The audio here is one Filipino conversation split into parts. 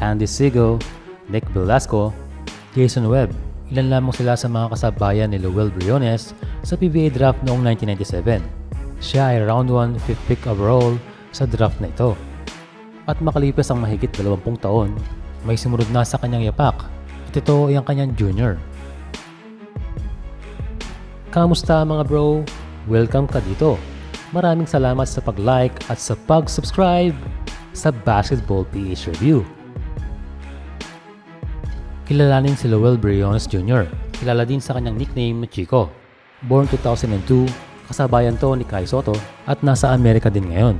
Andy Sigo, Nick Velasco, Jason Webb. Ilan lamang sila sa mga kasabayan ni Lowell Briones sa PBA draft noong 1997. Siya ay round 1 5th pick overall sa draft na ito. At makalipas ang mahigit 20 taon, may sumunod na sa kanyang yapak at ito ay ang kanyang junior. Kamusta mga bro? Welcome ka dito. Maraming salamat sa pag-like at sa pag-subscribe sa Basketball PH Review. Kilalanin si Lowell Briones Jr. Kilala din sa kanyang nickname na Chico. Born 2002, kasabayan to ni Kai Sotto at nasa Amerika din ngayon.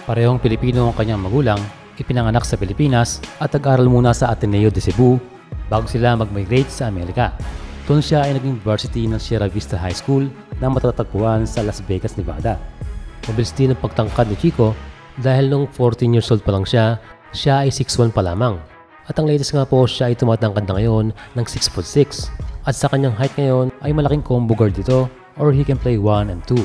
Parehong Pilipino ang kanyang magulang, ipinanganak sa Pilipinas at nag-aral muna sa Ateneo de Cebu bago sila mag-migrate sa Amerika. Doon siya ay naging varsity ng Sierra Vista High School na matatagpuan sa Las Vegas, Nevada. Mabilis din ang pagtangkad ni Chico dahil nung 14 years old pa lang siya ay 6'1 pa lamang. At ang latest nga po, siya ay tumatangkad na ngayon ng 6'6". At sa kanyang height ngayon ay malaking combo guard dito or he can play 1 and 2.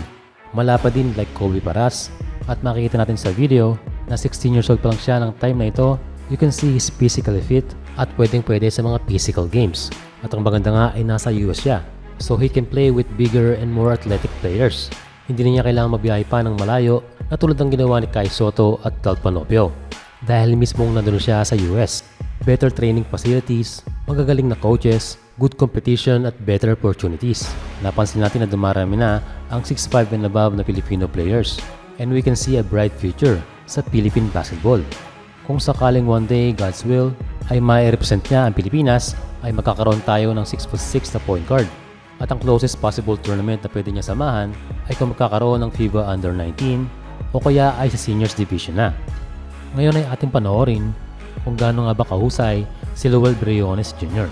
Malapad din like Kobe Paras at makikita natin sa video na 16 years old pa lang siya ng time na ito. You can see he's physically fit at pwede sa mga physical games. At ang maganda nga ay nasa US siya. So he can play with bigger and more athletic players. Hindi niya kailangang mabiyahe pa ng malayo na tulad ng ginawa ni Kai Sotto at Tal Panopio. Dahil mismong nandun siya sa US. Better training facilities, magagaling na coaches, good competition at better opportunities. Napansin natin na dumarami na ang 6'5 and above na Filipino players. And we can see a bright future sa Philippine basketball. Kung sakaling one day, God's will, ay mai-represent niya ang Pilipinas, ay magkakaroon tayo ng 6'6 na point guard. At ang closest possible tournament na pwede niya samahan ay kung magkakaroon ng FIBA Under-19 o kaya ay sa Seniors Division na. Ngayon ay ating panoorin kung gaano nga ba kahusay si Lowell Briones Jr.